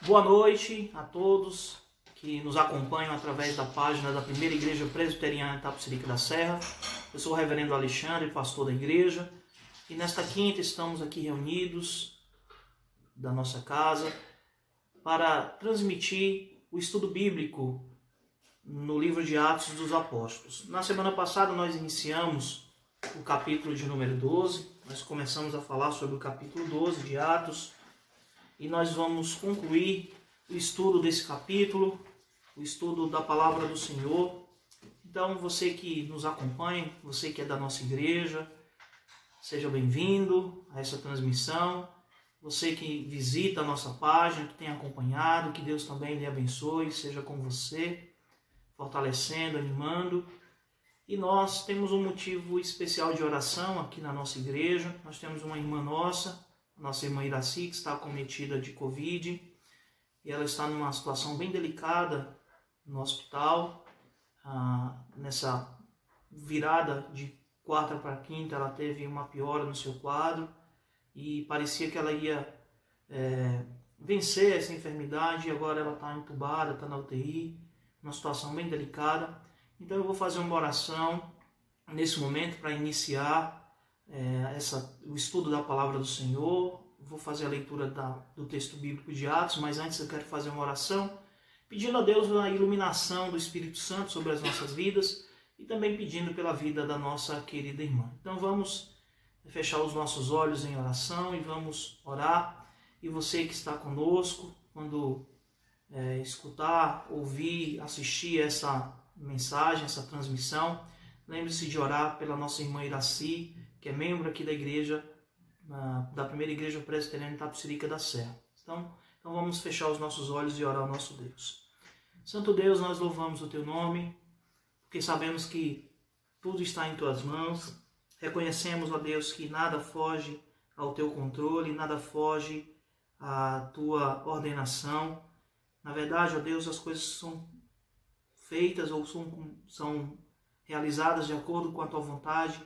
Boa noite a todos que nos acompanham através da página da Primeira Igreja Presbiteriana Itapecerica da Serra. Eu sou o reverendo Alexandre, pastor da igreja, e nesta quinta estamos aqui reunidos da nossa casa para transmitir o estudo bíblico no livro de Atos dos Apóstolos. Na semana passada nós iniciamos o capítulo de número 12, nós começamos a falar sobre o capítulo 12 de Atos, e nós vamos concluir o estudo desse capítulo, o estudo da palavra do Senhor. Então, você que nos acompanha, você que é da nossa igreja, seja bem-vindo a essa transmissão. Você que visita a nossa página, que tem acompanhado, que Deus também lhe abençoe, seja com você, fortalecendo, animando. E nós temos um motivo especial de oração aqui na nossa igreja. Nós temos uma irmã nossa irmã Iraci, que está acometida de Covid, e ela está numa situação bem delicada no hospital. Nessa virada de quarta para quinta, ela teve uma piora no seu quadro, e parecia que ela ia vencer essa enfermidade, e agora ela está entubada, está na UTI, uma situação bem delicada. Então eu vou fazer uma oração nesse momento para iniciar o estudo da palavra do Senhor. Vou fazer a leitura do texto bíblico de Atos, mas antes eu quero fazer uma oração, pedindo a Deus a iluminação do Espírito Santo sobre as nossas vidas e também pedindo pela vida da nossa querida irmã. Então vamos fechar os nossos olhos em oração e vamos orar. E você que está conosco, quando escutar, ouvir, assistir essa mensagem, essa transmissão, lembre-se de orar pela nossa irmã Iraci, que é membro aqui da igreja, da Primeira Igreja Presbiteriana Itapecerica da Serra. Então vamos fechar os nossos olhos e orar ao nosso Deus. Santo Deus, nós louvamos o Teu nome, porque sabemos que tudo está em Tuas mãos. Reconhecemos, ó Deus, que nada foge ao Teu controle, nada foge à Tua ordenação. Na verdade, ó Deus, as coisas são feitas ou são realizadas de acordo com a Tua vontade.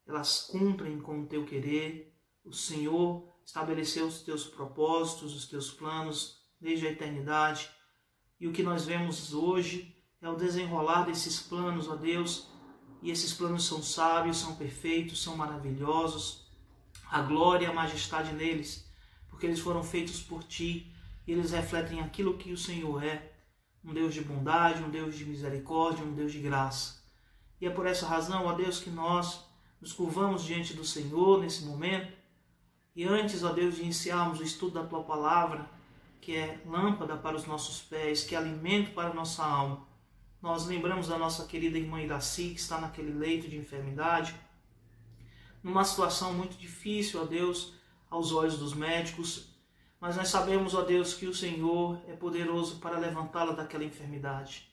Elas cumprem com o Teu querer. O Senhor estabeleceu os Teus propósitos, os Teus planos desde a eternidade. E o que nós vemos hoje é o desenrolar desses planos, ó Deus. E esses planos são sábios, são perfeitos, são maravilhosos. A glória e a majestade neles, porque eles foram feitos por Ti. E eles refletem aquilo que o Senhor é. Um Deus de bondade, um Deus de misericórdia, um Deus de graça. E é por essa razão, ó Deus, que nós nos curvamos diante do Senhor nesse momento. E antes, ó Deus, de iniciarmos o estudo da Tua Palavra, que é lâmpada para os nossos pés, que é alimento para a nossa alma, nós lembramos da nossa querida irmã Iraci, que está naquele leito de enfermidade, numa situação muito difícil, ó Deus, aos olhos dos médicos, mas nós sabemos, ó Deus, que o Senhor é poderoso para levantá-la daquela enfermidade.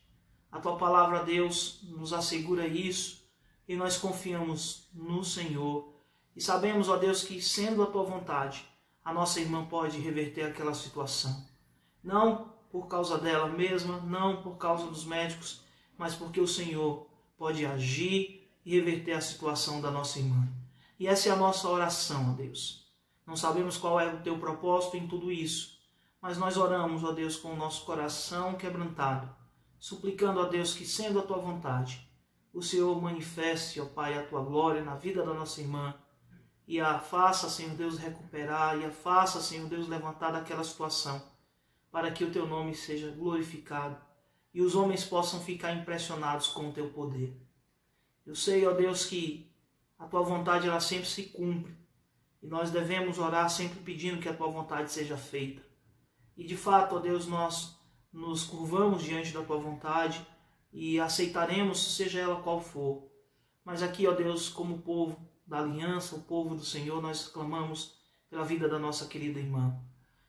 A Tua Palavra, Deus, nos assegura isso, e nós confiamos no Senhor. E sabemos, ó Deus, que sendo a Tua vontade, a nossa irmã pode reverter aquela situação. Não por causa dela mesma, não por causa dos médicos, mas porque o Senhor pode agir e reverter a situação da nossa irmã. E essa é a nossa oração, ó Deus. Não sabemos qual é o Teu propósito em tudo isso, mas nós oramos, ó Deus, com o nosso coração quebrantado, suplicando, ó Deus, que sendo a Tua vontade, o Senhor manifeste, ó Pai, a Tua glória na vida da nossa irmã, e a faça, Senhor Deus, recuperar, e a faça, Senhor Deus, levantar daquela situação, para que o Teu nome seja glorificado, e os homens possam ficar impressionados com o Teu poder. Eu sei, ó Deus, que a Tua vontade, ela sempre se cumpre, e nós devemos orar sempre pedindo que a Tua vontade seja feita. E de fato, ó Deus, nós nos curvamos diante da Tua vontade, e aceitaremos, seja ela qual for. Mas aqui, ó Deus, como povo da aliança, o povo do Senhor, nós clamamos pela vida da nossa querida irmã.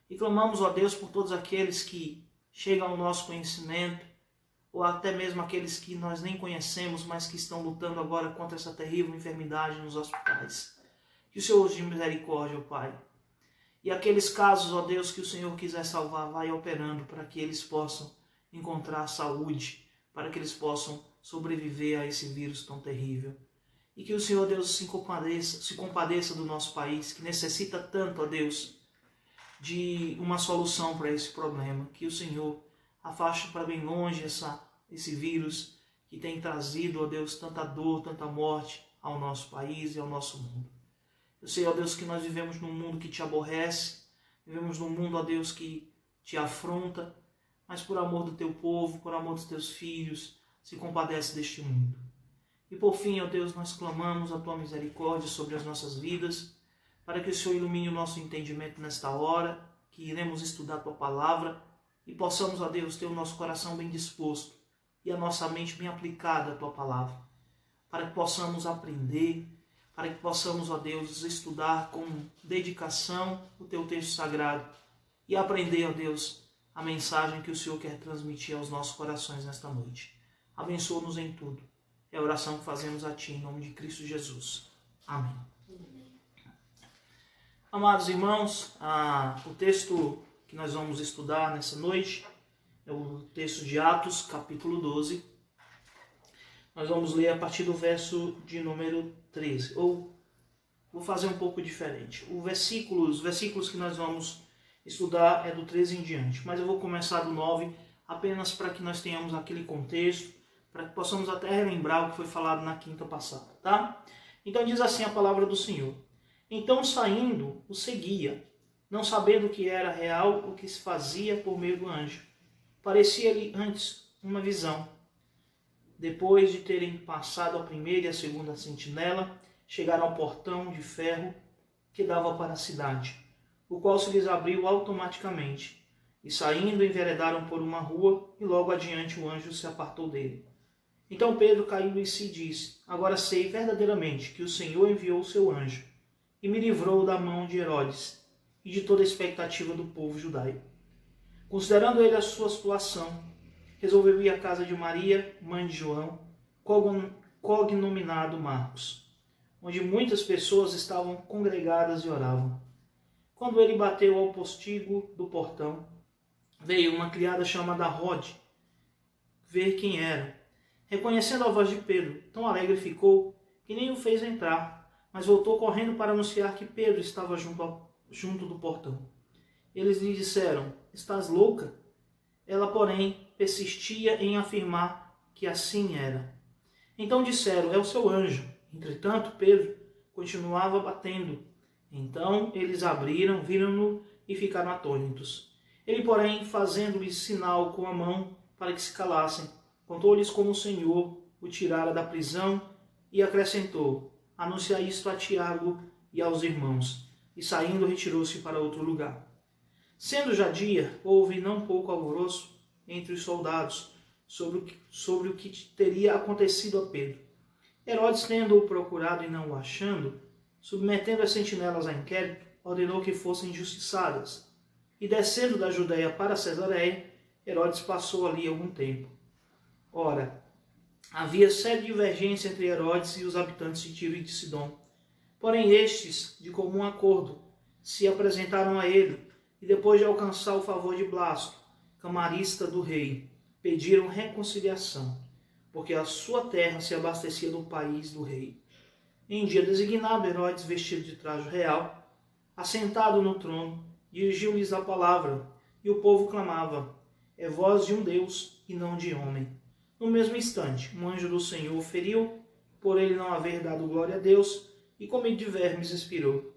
E clamamos, ó Deus, por todos aqueles que chegam ao nosso conhecimento, ou até mesmo aqueles que nós nem conhecemos, mas que estão lutando agora contra essa terrível enfermidade nos hospitais. Que o Senhor use de misericórdia, ó Pai. E aqueles casos, ó Deus, que o Senhor quiser salvar, vai operando para que eles possam encontrar saúde, para que eles possam sobreviver a esse vírus tão terrível. E que o Senhor, Deus, se compadeça do nosso país, que necessita tanto, ó Deus, de uma solução para esse problema. Que o Senhor afaste para bem longe esse vírus que tem trazido, ó Deus, tanta dor, tanta morte ao nosso país e ao nosso mundo. Eu sei, ó Deus, que nós vivemos num mundo que te aborrece, vivemos num mundo, ó Deus, que te afronta, mas por amor do teu povo, por amor dos teus filhos, se compadece deste mundo. E por fim, ó Deus, nós clamamos a tua misericórdia sobre as nossas vidas, para que o Senhor ilumine o nosso entendimento nesta hora, que iremos estudar a tua palavra e possamos, ó Deus, ter o nosso coração bem disposto e a nossa mente bem aplicada à tua palavra, para que possamos aprender, para que possamos, ó Deus, estudar com dedicação o teu texto sagrado e aprender, ó Deus, a mensagem que o Senhor quer transmitir aos nossos corações nesta noite. Abençoa-nos em tudo. É a oração que fazemos a Ti, em nome de Cristo Jesus. Amém. Amados irmãos, o texto que nós vamos estudar nessa noite é o texto de Atos, capítulo 12. Nós vamos ler a partir do verso de número 13. Ou vou fazer um pouco diferente. Os versículos que nós vamos estudar é do 13 em diante. Mas eu vou começar do 9 apenas para que nós tenhamos aquele contexto, para que possamos até relembrar o que foi falado na quinta passada, tá? Então diz assim a palavra do Senhor. Então saindo, o seguia, não sabendo que era real o que se fazia por meio do anjo. Parecia-lhe antes uma visão. Depois de terem passado a primeira e a segunda sentinela, chegaram ao portão de ferro que dava para a cidade, o qual se lhes abriu automaticamente. E saindo, enveredaram por uma rua, e logo adiante o anjo se apartou dele. Então Pedro caiu em si e disse, agora sei verdadeiramente que o Senhor enviou o seu anjo, e me livrou da mão de Herodes, e de toda a expectativa do povo judaico. Considerando ele a sua situação, resolveu ir à casa de Maria, mãe de João, cognominado Marcos, onde muitas pessoas estavam congregadas e oravam. Quando ele bateu ao postigo do portão, veio uma criada chamada Rode ver quem era. Reconhecendo a voz de Pedro, tão alegre ficou que nem o fez entrar, mas voltou correndo para anunciar que Pedro estava junto do portão. Eles lhe disseram, estás louca? Ela, porém, persistia em afirmar que assim era. Então disseram, é o seu anjo. Entretanto, Pedro continuava batendo. Então eles abriram, viram-no e ficaram atônitos. Ele, porém, fazendo-lhes sinal com a mão para que se calassem, contou-lhes como o Senhor o tirara da prisão e acrescentou, anunciai isto a Tiago e aos irmãos. E saindo, retirou-se para outro lugar. Sendo já dia, houve não pouco alvoroço entre os soldados sobre o que teria acontecido a Pedro. Herodes, tendo-o procurado e não o achando, submetendo as sentinelas a inquérito, ordenou que fossem injustiçadas. E descendo da Judéia para Cesareia, Herodes passou ali algum tempo. Ora, havia séria divergência entre Herodes e os habitantes de Tiro e de Sidom. Porém estes, de comum acordo, se apresentaram a ele, e depois de alcançar o favor de Blasto, camarista do rei, pediram reconciliação, porque a sua terra se abastecia do país do rei. Em dia designado, Herodes, vestido de traje real, assentado no trono, dirigiu-lhes a palavra, e o povo clamava, é voz de um Deus e não de homem. No mesmo instante, um anjo do Senhor o feriu, por ele não haver dado glória a Deus, e comido de vermes expirou.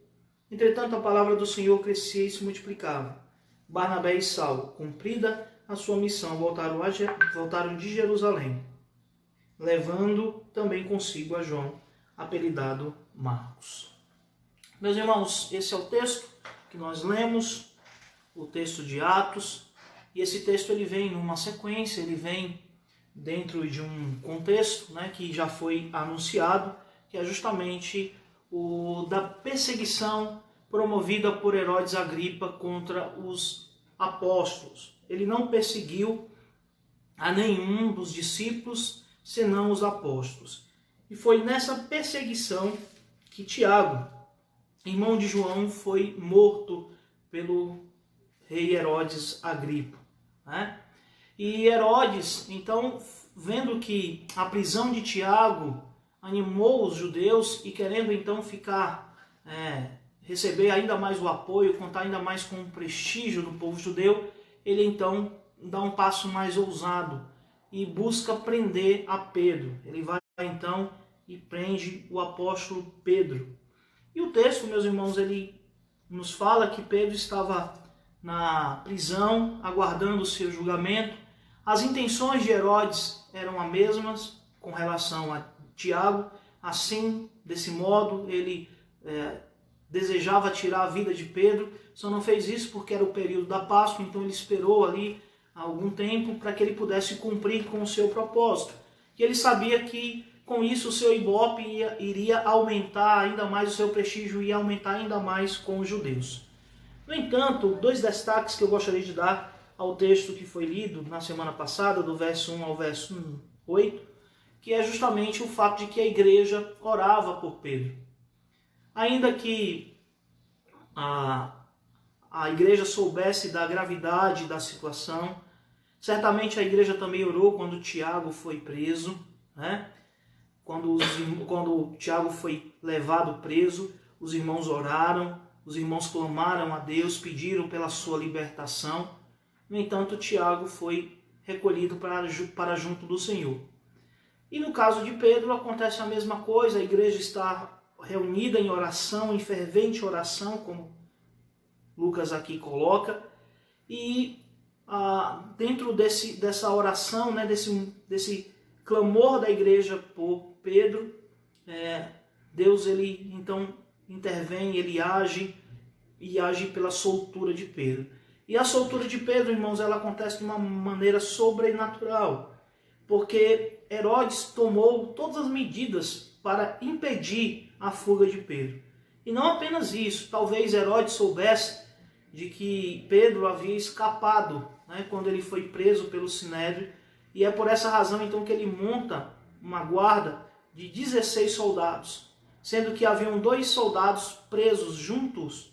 Entretanto, a palavra do Senhor crescia e se multiplicava. Barnabé e Saulo, cumprida a sua missão, voltaram de Jerusalém, levando também consigo a João, apelidado Marcos. Meus irmãos, esse é o texto que nós lemos, o texto de Atos, e esse texto ele vem numa sequência, ele vem dentro de um contexto, que já foi anunciado, que é justamente o da perseguição promovida por Herodes Agripa contra os apóstolos. Ele não perseguiu a nenhum dos discípulos, senão os apóstolos. E foi nessa perseguição que Tiago, irmão de João, foi morto pelo rei Herodes Agripa. E Herodes, então, vendo que a prisão de Tiago animou os judeus e querendo então ficar receber ainda mais o apoio, contar ainda mais com o prestígio do povo judeu, ele então dá um passo mais ousado e busca prender a Pedro. Ele vai então e prende o apóstolo Pedro. E o texto, meus irmãos, ele nos fala que Pedro estava na prisão, aguardando o seu julgamento. As intenções de Herodes eram as mesmas com relação a Tiago. Assim, desse modo, ele desejava tirar a vida de Pedro, só não fez isso porque era o período da Páscoa, então ele esperou ali algum tempo para que ele pudesse cumprir com o seu propósito. E ele sabia que com isso o seu ibope iria aumentar ainda mais, o seu prestígio ia aumentar ainda mais com os judeus. No entanto, dois destaques que eu gostaria de dar ao texto que foi lido na semana passada, do verso 1 ao verso 8, que é justamente o fato de que a igreja orava por Pedro. Ainda que a igreja soubesse da gravidade da situação, certamente a igreja também orou quando Tiago foi preso, né? Quando Tiago foi levado preso, os irmãos oraram, os irmãos clamaram a Deus, pediram pela sua libertação. No entanto, Tiago foi recolhido para junto do Senhor. E no caso de Pedro acontece a mesma coisa, a igreja está reunida em oração, em fervente oração, como Lucas aqui coloca, e dentro dessa oração, né, desse clamor da igreja por Pedro, Deus ele então intervém, ele age e age pela soltura de Pedro. E a soltura de Pedro, irmãos, ela acontece de uma maneira sobrenatural, porque Herodes tomou todas as medidas para impedir a fuga de Pedro. E não apenas isso, talvez Herodes soubesse de que Pedro havia escapado, né, quando ele foi preso pelo Sinédrio, e é por essa razão então que ele monta uma guarda de 16 soldados, sendo que haviam 2 soldados presos juntos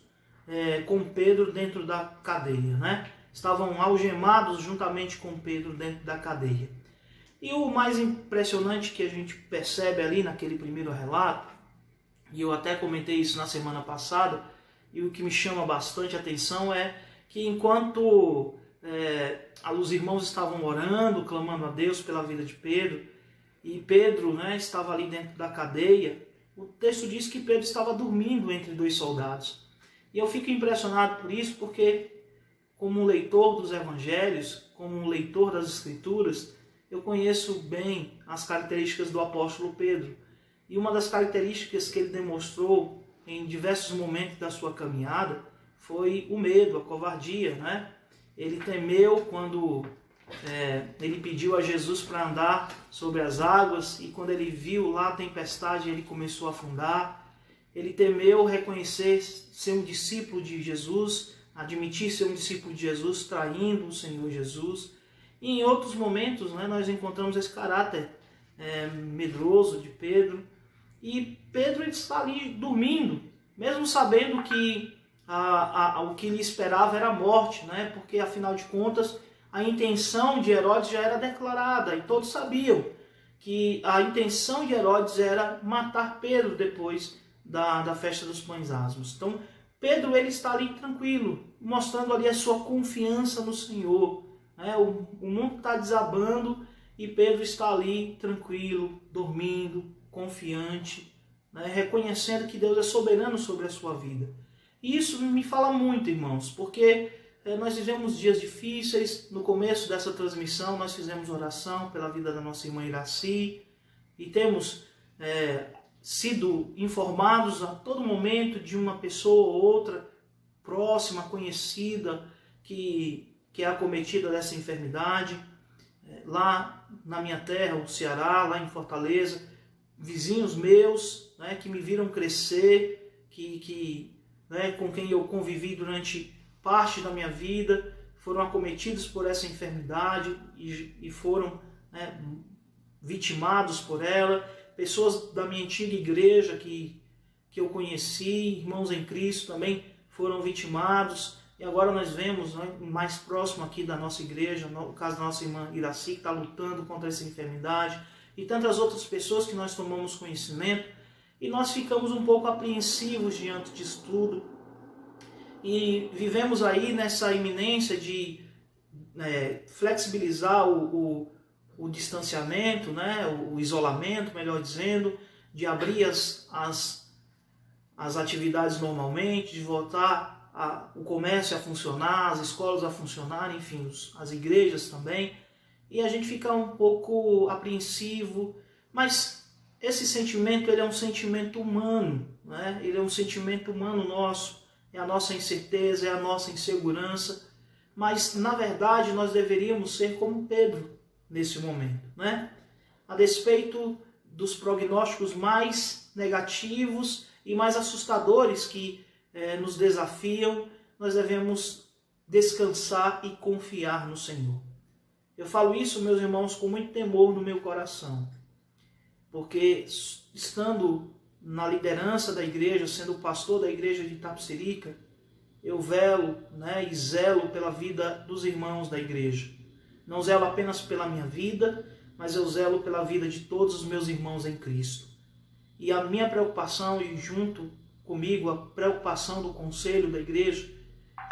com Pedro dentro da cadeia, né? Estavam algemados juntamente com Pedro dentro da cadeia. E o mais impressionante que a gente percebe ali naquele primeiro relato, e eu até comentei isso na semana passada, e o que me chama bastante atenção é que enquanto os irmãos estavam orando, clamando a Deus pela vida de Pedro, e Pedro, né, estava ali dentro da cadeia, o texto diz que Pedro estava dormindo entre 2 soldados. E eu fico impressionado por isso, porque como um leitor dos evangelhos, como um leitor das escrituras, eu conheço bem as características do apóstolo Pedro. E uma das características que ele demonstrou em diversos momentos da sua caminhada foi o medo, a covardia, né? Ele temeu quando ele pediu a Jesus para andar sobre as águas, e quando ele viu lá a tempestade, ele começou a afundar. Ele temeu reconhecer ser um discípulo de Jesus, admitir ser um discípulo de Jesus, traindo o Senhor Jesus. E em outros momentos, né, nós encontramos esse caráter medroso de Pedro. E Pedro ele está ali dormindo, mesmo sabendo que o que lhe esperava era a morte, né? Porque afinal de contas a intenção de Herodes já era declarada e todos sabiam que a intenção de Herodes era matar Pedro depois da festa dos pães asmos. Então Pedro ele está ali tranquilo, mostrando ali a sua confiança no Senhor, né? O mundo está desabando e Pedro está ali tranquilo, dormindo, confiante, né? Reconhecendo que Deus é soberano sobre a sua vida. E isso me fala muito, irmãos, porque nós vivemos dias difíceis. No começo dessa transmissão nós fizemos oração pela vida da nossa irmã Iraci e temos sido informados a todo momento de uma pessoa ou outra próxima, conhecida, que é acometida dessa enfermidade. Lá na minha terra, o Ceará, lá em Fortaleza, vizinhos meus, né, que me viram crescer, com quem eu convivi durante parte da minha vida, foram acometidos por essa enfermidade e foram vitimados por ela. Pessoas da minha antiga igreja que eu conheci, irmãos em Cristo, também foram vitimados. E agora nós vemos, né, mais próximo aqui da nossa igreja, no caso da nossa irmã Iraci, que está lutando contra essa enfermidade, e tantas outras pessoas que nós tomamos conhecimento. E nós ficamos um pouco apreensivos diante disso tudo. E vivemos aí nessa iminência de flexibilizar o distanciamento, né? O isolamento, melhor dizendo, de abrir as atividades normalmente, de voltar o comércio a funcionar, as escolas a funcionar, enfim, as igrejas também. E a gente fica um pouco apreensivo, mas esse sentimento ele é um sentimento humano, né? Ele é um sentimento humano nosso, é a nossa incerteza, é a nossa insegurança, mas na verdade nós deveríamos ser como Pedro nesse momento, né? A despeito dos prognósticos mais negativos e mais assustadores que nos desafiam, nós devemos descansar e confiar no Senhor. Eu falo isso, meus irmãos, com muito temor no meu coração, porque estando na liderança da igreja, sendo pastor da igreja de Itapecerica, eu velo, né, e zelo pela vida dos irmãos da igreja. Não zelo apenas pela minha vida, mas eu zelo pela vida de todos os meus irmãos em Cristo. E a minha preocupação, e junto comigo a preocupação do conselho da igreja,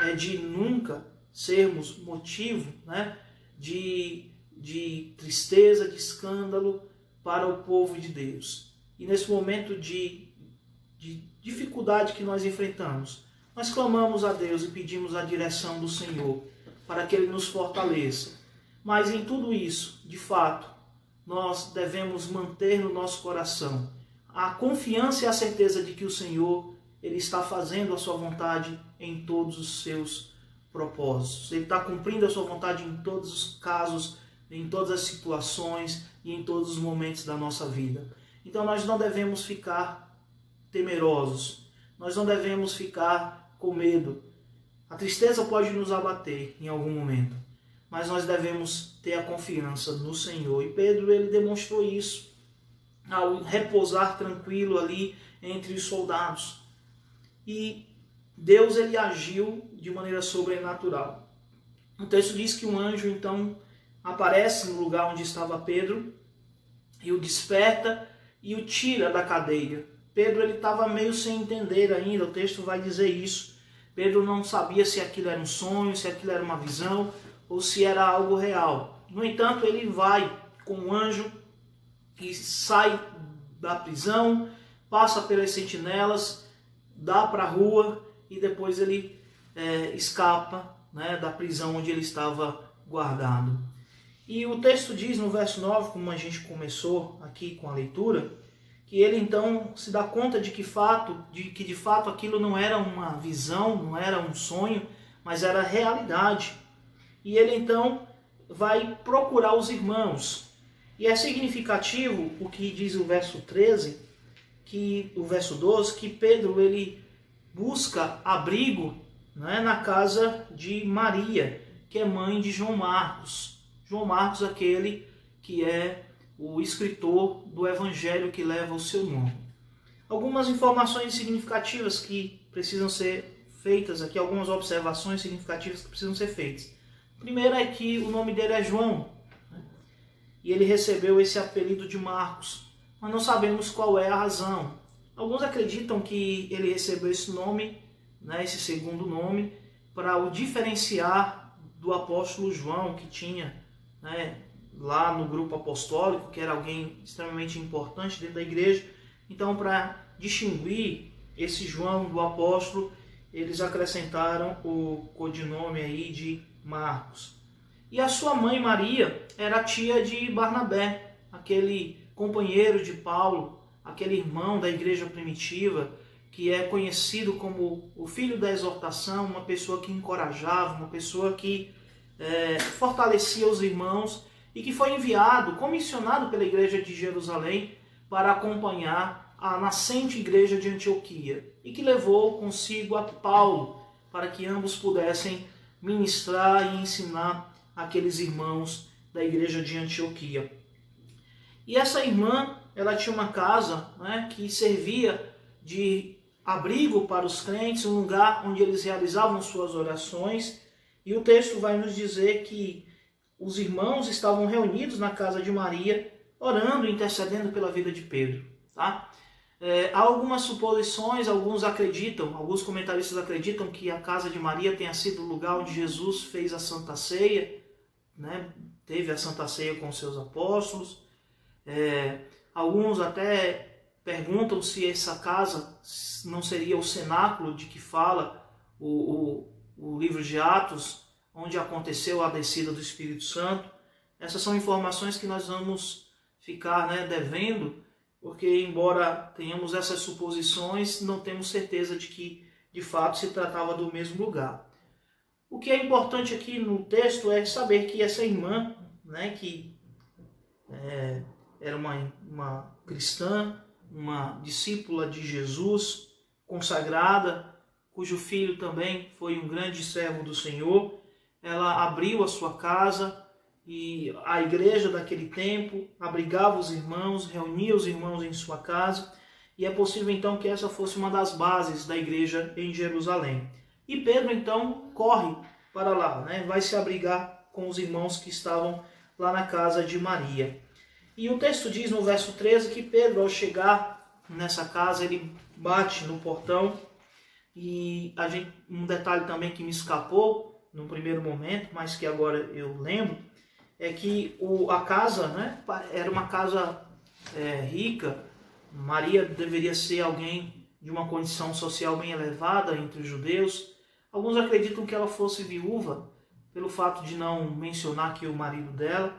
é de nunca sermos motivo, né, de tristeza, de escândalo para o povo de Deus. E nesse momento de dificuldade que nós enfrentamos, nós clamamos a Deus e pedimos a direção do Senhor para que Ele nos fortaleça. Mas em tudo isso, de fato, nós devemos manter no nosso coração a confiança e a certeza de que o Senhor, Ele está fazendo a sua vontade em todos os seus propósitos. Ele está cumprindo a sua vontade em todos os casos, em todas as situações e em todos os momentos da nossa vida. Então nós não devemos ficar temerosos, nós não devemos ficar com medo. A tristeza pode nos abater em algum momento, mas nós devemos ter a confiança no Senhor. E Pedro, ele demonstrou isso ao repousar tranquilo ali entre os soldados. E Deus, ele agiu de maneira sobrenatural. O texto diz que um anjo então aparece no lugar onde estava Pedro e o desperta e o tira da cadeia. Pedro, ele estava meio sem entender ainda, o texto vai dizer isso. Pedro não sabia se aquilo era um sonho, se aquilo era uma visão ou se era algo real. No entanto, ele vai com o anjo e sai da prisão, passa pelas sentinelas, dá para a rua e depois ele escapa, né, da prisão onde ele estava guardado. E o texto diz no verso 9, como a gente começou aqui com a leitura, que ele então se dá conta de que de fato aquilo não era uma visão, não era um sonho, mas era realidade. E ele então vai procurar os irmãos. E é significativo o que diz o verso 13, o verso 12, que Pedro ele busca abrigo, né, na casa de Maria, que é mãe de João Marcos. João Marcos, aquele que é o escritor do evangelho que leva o seu nome. Algumas informações significativas que precisam ser feitas aqui, algumas observações significativas que precisam ser feitas. A primeira é que o nome dele é João, né? E ele recebeu esse apelido de Marcos, mas não sabemos qual é a razão. Alguns acreditam que ele recebeu esse nome, né, esse segundo nome, para o diferenciar do apóstolo João, que tinha, né, lá no grupo apostólico, que era alguém extremamente importante dentro da igreja. Então, para distinguir esse João do apóstolo, eles acrescentaram o codinome aí de Marcos. E a sua mãe Maria era tia de Barnabé, aquele companheiro de Paulo, aquele irmão da igreja primitiva, que é conhecido como o filho da exortação, uma pessoa que encorajava, uma pessoa que fortalecia os irmãos, e que foi enviado, comissionado pela igreja de Jerusalém para acompanhar a nascente igreja de Antioquia, e que levou consigo a Paulo para que ambos pudessem ministrar e ensinar aqueles irmãos da igreja de Antioquia. E essa irmã, ela tinha uma casa, né, que servia de abrigo para os crentes, um lugar onde eles realizavam suas orações, e o texto vai nos dizer que os irmãos estavam reunidos na casa de Maria, orando e intercedendo pela vida de Pedro. Tá? Há algumas suposições, alguns comentaristas acreditam que a casa de Maria tenha sido o lugar onde Jesus fez a Santa Ceia, né? Teve a Santa Ceia com seus apóstolos. Alguns até perguntam se essa casa não seria o cenáculo de que fala o livro de Atos, onde aconteceu a descida do Espírito Santo. Essas são informações que nós vamos ficar, né, devendo, porque embora tenhamos essas suposições, não temos certeza de que de fato se tratava do mesmo lugar. O que é importante aqui no texto é saber que essa irmã, né, que era uma cristã, uma discípula de Jesus, consagrada, cujo filho também foi um grande servo do Senhor, ela abriu a sua casa, e a igreja daquele tempo abrigava os irmãos, reunia os irmãos em sua casa, e é possível então que essa fosse uma das bases da igreja em Jerusalém. E Pedro então corre para lá, né? Vai se abrigar com os irmãos que estavam lá na casa de Maria. E o texto diz no verso 13 que Pedro, ao chegar nessa casa, ele bate no portão, e um detalhe também que me escapou no primeiro momento, mas que agora eu lembro, é que a casa, né, era uma casa rica. Maria deveria ser alguém de uma condição social bem elevada entre os judeus. Alguns acreditam que ela fosse viúva, pelo fato de não mencionar aqui o marido dela.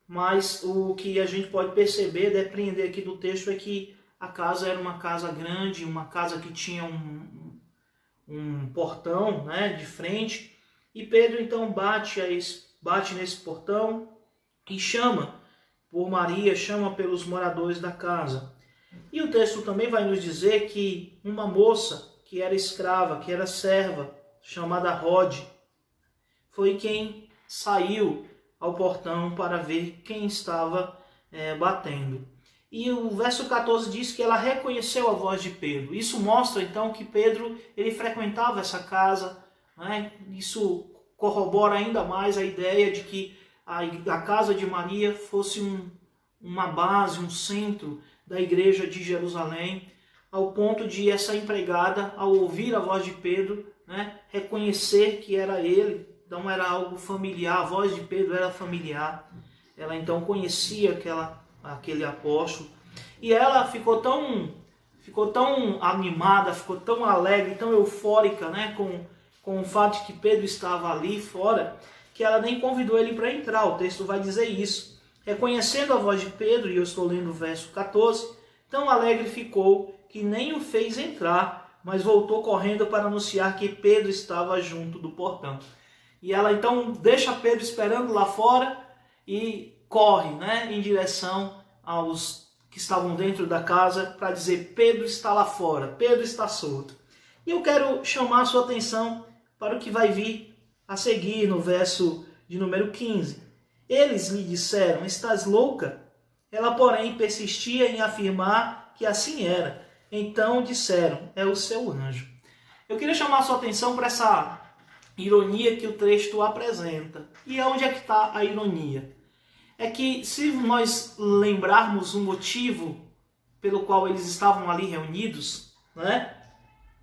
Mas o que a gente pode perceber, depreender aqui do texto, é que a casa era uma casa grande, uma casa que tinha um portão, né, de frente. E Pedro então bate nesse portão e chama por Maria, chama pelos moradores da casa. E o texto também vai nos dizer que uma moça que era escrava, que era serva, chamada Rode, foi quem saiu ao portão para ver quem estava batendo. E o verso 14 diz que ela reconheceu a voz de Pedro. Isso mostra então que Pedro ele frequentava essa casa, né? Isso corrobora ainda mais a ideia de que a casa de Maria fosse uma base, um centro da igreja de Jerusalém, ao ponto de essa empregada, ao ouvir a voz de Pedro, né, reconhecer que era ele. Então era algo familiar, a voz de Pedro era familiar. Ela então conhecia aquele apóstolo, e ela ficou tão animada, ficou tão alegre, tão eufórica, né, com o fato de que Pedro estava ali fora, que ela nem convidou ele para entrar. O texto vai dizer isso. Reconhecendo a voz de Pedro, e eu estou lendo o verso 14, tão alegre ficou que nem o fez entrar, mas voltou correndo para anunciar que Pedro estava junto do portão. E ela então deixa Pedro esperando lá fora e corre, né, em direção aos que estavam dentro da casa para dizer: Pedro está lá fora, Pedro está solto. E eu quero chamar a sua atenção para o que vai vir a seguir no verso de número 15. Eles lhe disseram: estás louca? Ela, porém, persistia em afirmar que assim era. Então disseram: é o seu anjo. Eu queria chamar a sua atenção para essa ironia que o texto apresenta. E onde é que está a ironia? É que, se nós lembrarmos o motivo pelo qual eles estavam ali reunidos, né?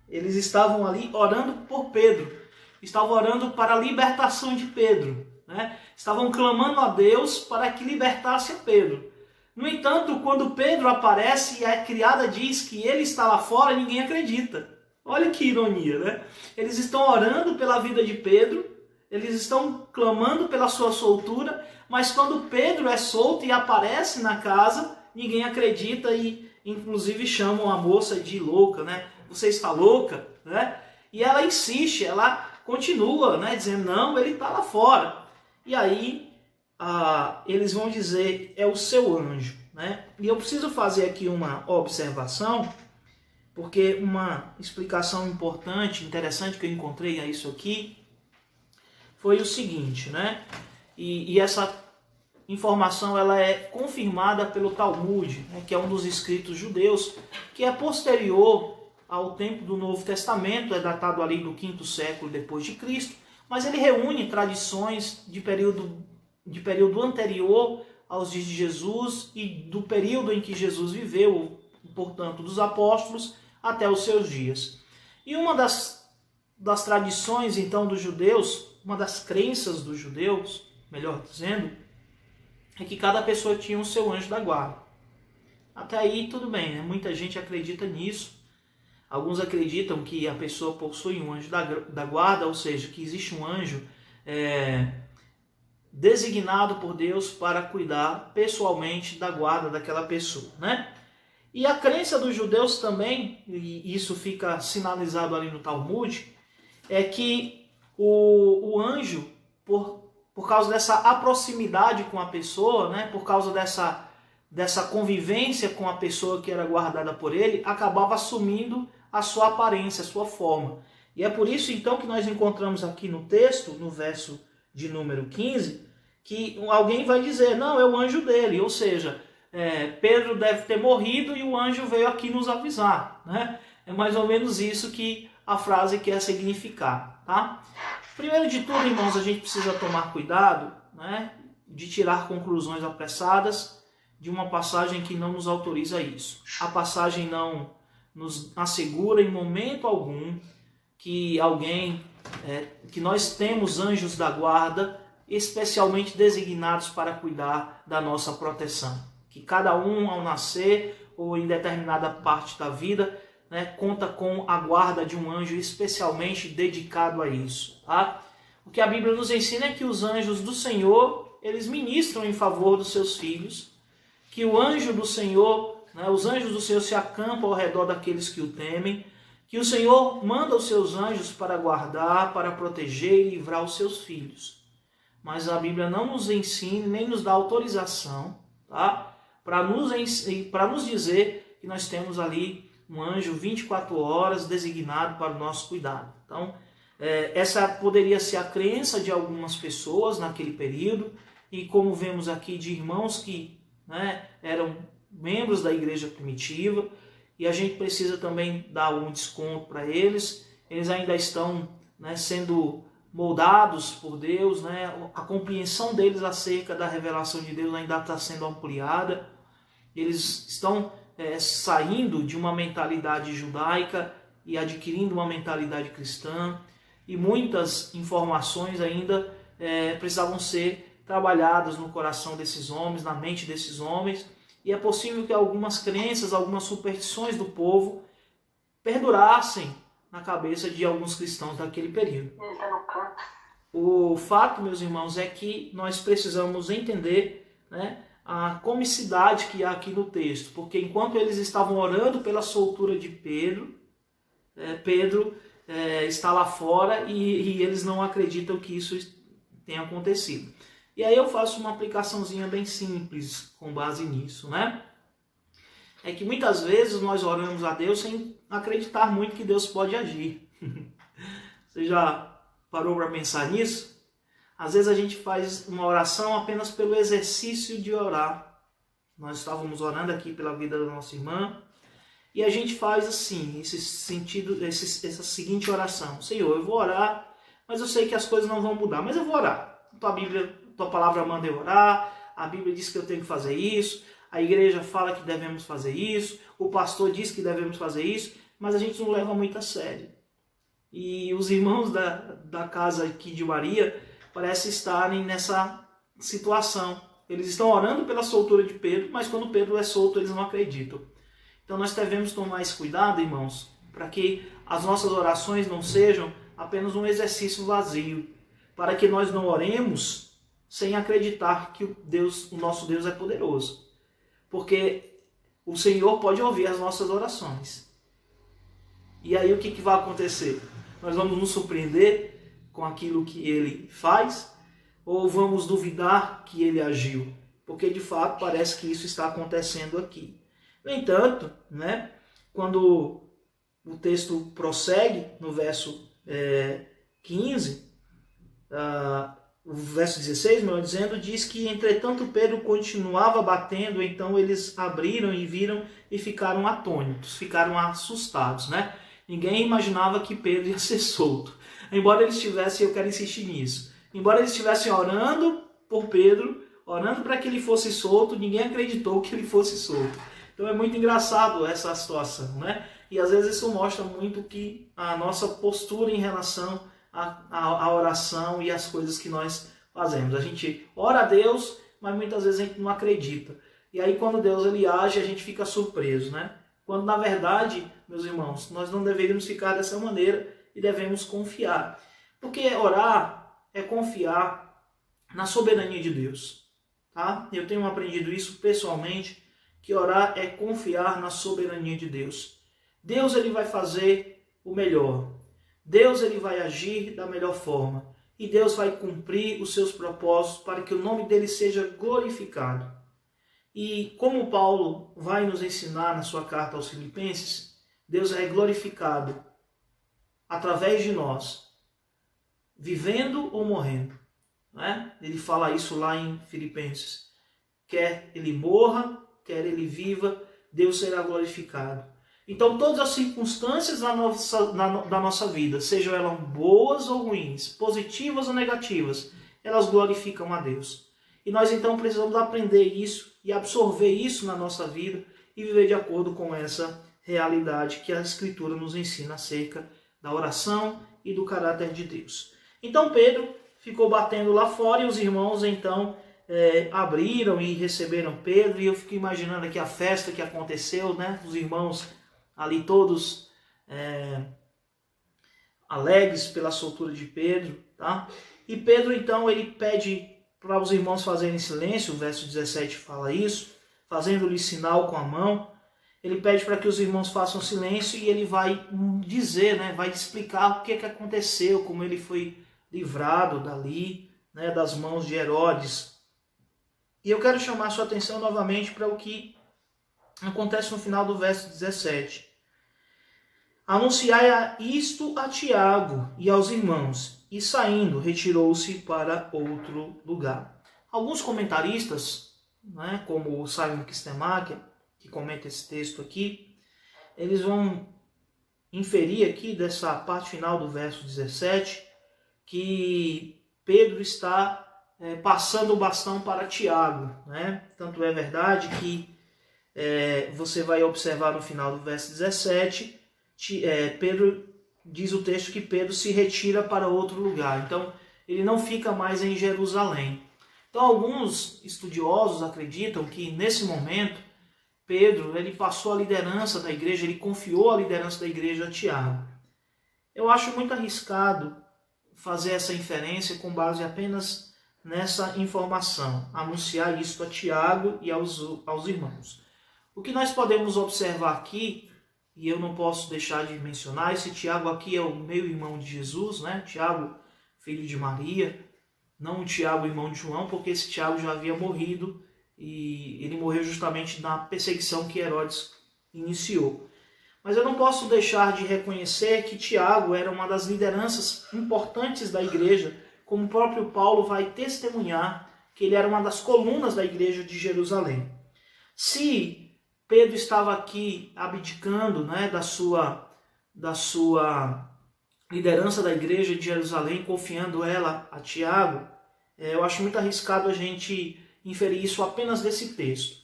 Eles estavam ali orando por Pedro, estavam orando para a libertação de Pedro, né? Estavam clamando a Deus para que libertasse a Pedro. No entanto, quando Pedro aparece e a criada diz que ele está lá fora, ninguém acredita. Olha que ironia, né? Eles estão orando pela vida de Pedro, eles estão clamando pela sua soltura, mas quando Pedro é solto e aparece na casa, ninguém acredita e inclusive chamam a moça de louca, né? Você está louca, né? E ela insiste, ela continua, né, dizendo: não, ele está lá fora. E aí eles vão dizer: é o seu anjo, né? E eu preciso fazer aqui uma observação, porque uma explicação importante, interessante que eu encontrei a isso aqui foi o seguinte, né? E essa informação ela é confirmada pelo Talmud, né, que é um dos escritos judeus, que é posterior ao tempo do Novo Testamento, é datado ali do 5º século depois de Cristo, mas ele reúne tradições de período anterior aos dias de Jesus e do período em que Jesus viveu, portanto, dos apóstolos até os seus dias. E uma das tradições, então, dos judeus, uma das crenças dos judeus, melhor dizendo, é que cada pessoa tinha o seu anjo da guarda. Até aí tudo bem, né? Muita gente acredita nisso. Alguns acreditam que a pessoa possui um anjo da guarda, ou seja, que existe um anjo designado por Deus para cuidar pessoalmente da guarda daquela pessoa, né? E a crença dos judeus também, e isso fica sinalizado ali no Talmud, é que o anjo, por causa dessa proximidade com a pessoa, né, por causa dessa convivência com a pessoa que era guardada por ele, acabava assumindo a sua aparência, a sua forma. E é por isso então que nós encontramos aqui no texto, no verso de número 15, que alguém vai dizer, não, é o anjo dele, ou seja, Pedro deve ter morrido e o anjo veio aqui nos avisar, né? É mais ou menos isso que a frase quer significar, tá? Primeiro de tudo, irmãos, a gente precisa tomar cuidado, né, de tirar conclusões apressadas de uma passagem que não nos autoriza isso. A passagem não nos assegura em momento algum que que nós temos anjos da guarda especialmente designados para cuidar da nossa proteção. Que cada um, ao nascer ou em determinada parte da vida, né, conta com a guarda de um anjo especialmente dedicado a isso. Tá? O que a Bíblia nos ensina é que os anjos do Senhor, eles ministram em favor dos seus filhos, que o anjo do Senhor, né, os anjos do Senhor se acampam ao redor daqueles que o temem, que o Senhor manda os seus anjos para guardar, para proteger e livrar os seus filhos. Mas a Bíblia não nos ensina, nem nos dá autorização, tá, para nos dizer que nós temos ali um anjo 24 horas designado para o nosso cuidado. Então, essa poderia ser a crença de algumas pessoas naquele período, e como vemos aqui de irmãos que, né, eram membros da igreja primitiva, e a gente precisa também dar um desconto para eles. Eles ainda estão, né, sendo moldados por Deus, né? A compreensão deles acerca da revelação de Deus ainda está sendo ampliada. Eles estão saindo de uma mentalidade judaica e adquirindo uma mentalidade cristã, e muitas informações ainda precisavam ser trabalhadas no coração desses homens, na mente desses homens, e é possível que algumas crenças, algumas superstições do povo perdurassem na cabeça de alguns cristãos daquele período. O fato, meus irmãos, é que nós precisamos entender, né, a comicidade que há aqui no texto, porque enquanto eles estavam orando pela soltura de Pedro, Pedro está lá fora e eles não acreditam que isso tenha acontecido. E aí eu faço uma aplicaçãozinha bem simples com base nisso, né? É que muitas vezes nós oramos a Deus sem acreditar muito que Deus pode agir. Você já parou para pensar nisso? Às vezes a gente faz uma oração apenas pelo exercício de orar. Nós estávamos orando aqui pela vida da nossa irmã, e a gente faz assim, essa seguinte oração: Senhor, eu vou orar, mas eu sei que as coisas não vão mudar, mas eu vou orar. Tua palavra manda eu orar, a Bíblia diz que eu tenho que fazer isso, a igreja fala que devemos fazer isso, o pastor diz que devemos fazer isso, mas a gente não leva muito a sério. E os irmãos da casa aqui de Maria parecem estarem nessa situação. Eles estão orando pela soltura de Pedro, mas quando Pedro é solto, eles não acreditam. Então nós devemos tomar esse cuidado, irmãos, para que as nossas orações não sejam apenas um exercício vazio, para que nós não oremos sem acreditar que o nosso Deus é poderoso. Porque o Senhor pode ouvir as nossas orações. E aí o que vai acontecer? Nós vamos nos surpreender com aquilo que Ele faz, ou vamos duvidar que Ele agiu? Porque de fato parece que isso está acontecendo aqui. No entanto, né, quando o texto prossegue no verso 15, o verso 16, melhor dizendo, diz que entretanto Pedro continuava batendo, então eles abriram e viram e ficaram atônitos, ficaram assustados, né? Ninguém imaginava que Pedro ia ser solto. Embora eles estivessem, eu quero insistir nisso, embora eles estivessem orando por Pedro, orando para que ele fosse solto, ninguém acreditou que ele fosse solto. Então é muito engraçado essa situação, né? E às vezes isso mostra muito que a nossa postura em relação à oração e às coisas que nós fazemos. A gente ora a Deus, mas muitas vezes a gente não acredita. E aí quando Deus ele age, a gente fica surpreso, né? Quando na verdade, meus irmãos, nós não deveríamos ficar dessa maneira e devemos confiar. Porque orar é confiar na soberania de Deus. Tá? Eu tenho aprendido isso pessoalmente, que orar é confiar na soberania de Deus. Deus ele vai fazer o melhor. Deus ele vai agir da melhor forma. E Deus vai cumprir os seus propósitos para que o nome dele seja glorificado. E como Paulo vai nos ensinar na sua carta aos Filipenses, Deus é glorificado através de nós, vivendo ou morrendo. Né? Ele fala isso lá em Filipenses. Quer ele morra, quer ele viva, Deus será glorificado. Então todas as circunstâncias da nossa vida, sejam elas boas ou ruins, positivas ou negativas, elas glorificam a Deus. E nós então precisamos aprender isso e absorver isso na nossa vida e viver de acordo com essa realidade que a Escritura nos ensina acerca da oração e do caráter de Deus. Então Pedro ficou batendo lá fora e os irmãos então abriram e receberam Pedro. E eu fico imaginando aqui a festa que aconteceu, né? Os irmãos ali todos alegres pela soltura de Pedro, tá? E Pedro então ele pede para os irmãos fazerem silêncio, o verso 17 fala isso, fazendo-lhe sinal com a mão. Ele pede para que os irmãos façam silêncio e ele vai dizer, né, vai explicar o que aconteceu, como ele foi livrado dali, né, das mãos de Herodes. E eu quero chamar a sua atenção novamente para o que acontece no final do verso 17. Anunciai isto a Tiago e aos irmãos, e saindo, retirou-se para outro lugar. Alguns comentaristas, né, como o Simon Kistemaker, que comenta esse texto aqui, eles vão inferir aqui dessa parte final do verso 17, que Pedro está passando o bastão para Tiago, né? Tanto é verdade que você vai observar no final do verso 17, Pedro diz o texto que Pedro se retira para outro lugar. Então, ele não fica mais em Jerusalém. Então, alguns estudiosos acreditam que nesse momento Pedro ele passou a liderança da igreja, ele confiou a liderança da igreja a Tiago. Eu acho muito arriscado fazer essa inferência com base apenas nessa informação, anunciar isso a Tiago e aos irmãos. O que nós podemos observar aqui, e eu não posso deixar de mencionar, esse Tiago aqui é o meio-irmão de Jesus, né? Tiago, filho de Maria, não o Tiago, irmão de João, porque esse Tiago já havia morrido e ele morreu justamente na perseguição que Herodes iniciou. Mas eu não posso deixar de reconhecer que Tiago era uma das lideranças importantes da igreja, como o próprio Paulo vai testemunhar que ele era uma das colunas da igreja de Jerusalém. Se Pedro estava aqui abdicando, né, da sua liderança da igreja de Jerusalém, confiando ela a Tiago, eu acho muito arriscado a gente inferir isso apenas desse texto.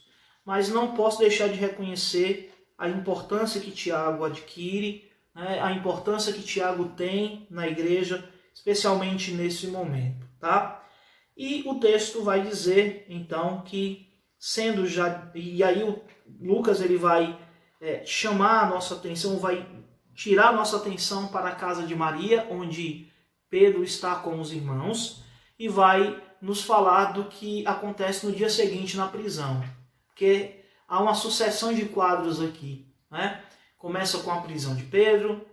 Mas não posso deixar de reconhecer a importância que Tiago adquire, né, a importância que Tiago tem na igreja, especialmente nesse momento, tá? E o texto vai dizer, então, que sendo já... E aí o Lucas ele vai chamar a nossa atenção, vai tirar a nossa atenção para a casa de Maria, onde Pedro está com os irmãos, e vai nos falar do que acontece no dia seguinte na prisão. Porque há uma sucessão de quadros aqui, né? Começa com a prisão de Pedro,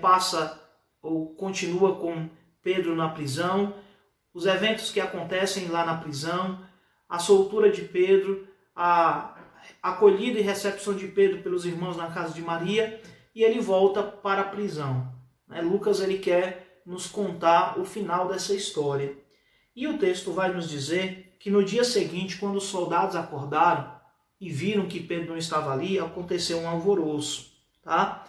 passa ou continua com Pedro na prisão, os eventos que acontecem lá na prisão, a soltura de Pedro, a acolhida e recepção de Pedro pelos irmãos na casa de Maria, e ele volta para a prisão. Lucas ele quer nos contar o final dessa história. E o texto vai nos dizer que no dia seguinte, quando os soldados acordaram e viram que Pedro não estava ali, aconteceu um alvoroço, tá?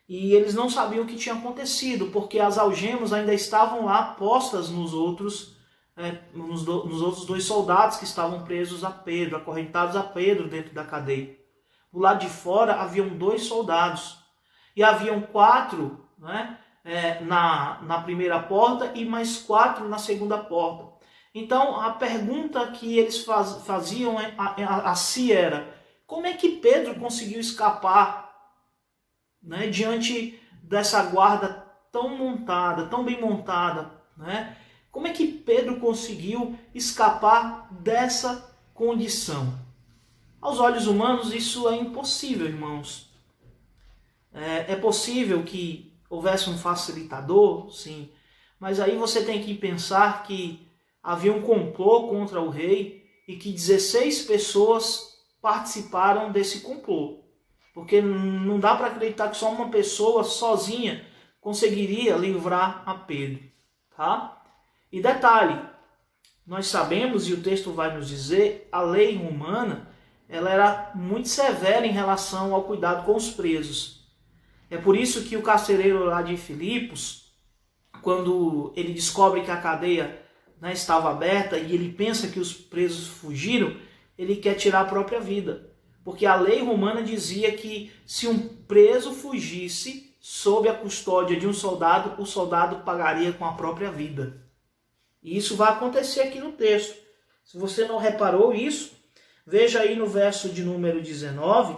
E eles não sabiam o que tinha acontecido, porque as algemas ainda estavam lá postas nos outros nos outros 2 soldados que estavam presos a Pedro, acorrentados a Pedro dentro da cadeia. Do lado de fora haviam 2 soldados e haviam 4, né, na primeira porta e mais 4 na segunda porta. Então a pergunta que eles faziam a si era: como é que Pedro conseguiu escapar, né, diante dessa guarda tão montada, tão bem montada, né? Como é que Pedro conseguiu escapar dessa condição? Aos olhos humanos isso é impossível, irmãos. É possível que houvesse um facilitador, sim, mas aí você tem que pensar que havia um complô contra o rei e que 16 pessoas participaram desse complô. Porque não dá para acreditar que só uma pessoa sozinha conseguiria livrar a Pedro, tá? E detalhe, nós sabemos, e o texto vai nos dizer, a lei romana, ela era muito severa em relação ao cuidado com os presos. É por isso que o carcereiro lá de Filipos, quando ele descobre que a cadeia, né, estava aberta e ele pensa que os presos fugiram, ele quer tirar a própria vida. Porque a lei romana dizia que se um preso fugisse sob a custódia de um soldado, o soldado pagaria com a própria vida. E isso vai acontecer aqui no texto. Se você não reparou isso, veja aí no verso de número 19,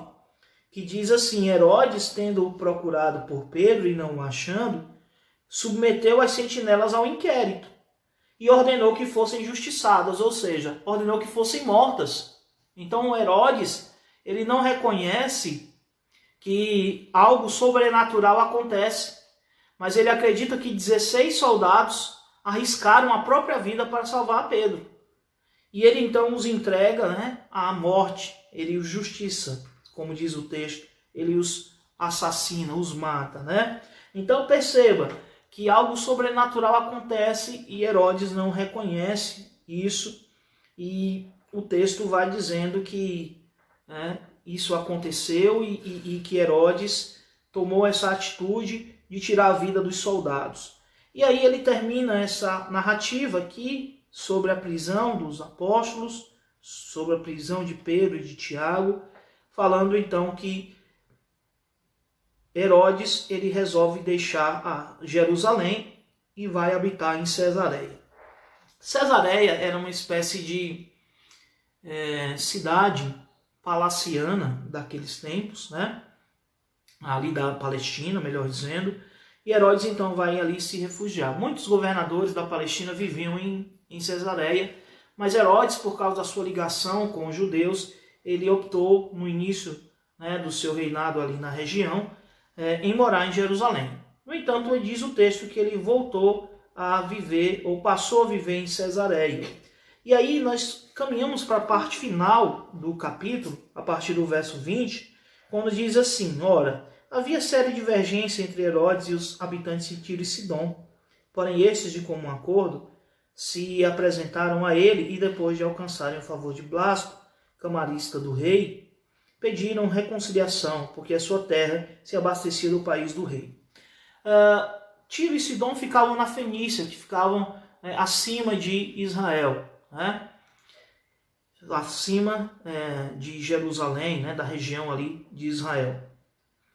que diz assim: Herodes, tendo-o procurado por Pedro e não o achando, submeteu as sentinelas ao inquérito e ordenou que fossem justiçadas, ou seja, ordenou que fossem mortas. Então Herodes, ele não reconhece que algo sobrenatural acontece, mas ele acredita que 16 soldados arriscaram a própria vida para salvar Pedro. E ele então os entrega, né, à morte, ele os justiça, como diz o texto, ele os assassina, os mata, né? Então perceba que algo sobrenatural acontece e Herodes não reconhece isso, e o texto vai dizendo que, né, isso aconteceu e que Herodes tomou essa atitude de tirar a vida dos soldados. E aí ele termina essa narrativa aqui sobre a prisão dos apóstolos, sobre a prisão de Pedro e de Tiago, falando então que Herodes ele resolve deixar a Jerusalém e vai habitar em Cesareia. Cesareia era uma espécie de cidade palaciana daqueles tempos, né? Ali da Palestina, melhor dizendo. E Herodes então vai ali se refugiar. Muitos governadores da Palestina viviam em Cesareia, mas Herodes, por causa da sua ligação com os judeus, ele optou no início, né, do seu reinado ali na região, em morar em Jerusalém. No entanto, diz o texto que ele voltou a viver, ou passou a viver em Cesareia. E aí nós caminhamos para a parte final do capítulo, a partir do verso 20, quando diz assim: ora, havia séria divergência entre Herodes e os habitantes de Tiro e Sidom, porém estes, de comum acordo, se apresentaram a ele e depois de alcançarem o favor de Blasto, camarista do rei, pediram reconciliação, porque a sua terra se abastecia do país do rei. Tiro e Sidom ficavam na Fenícia, que ficavam acima de Israel, né? Acima de Jerusalém, né? Da região ali de Israel.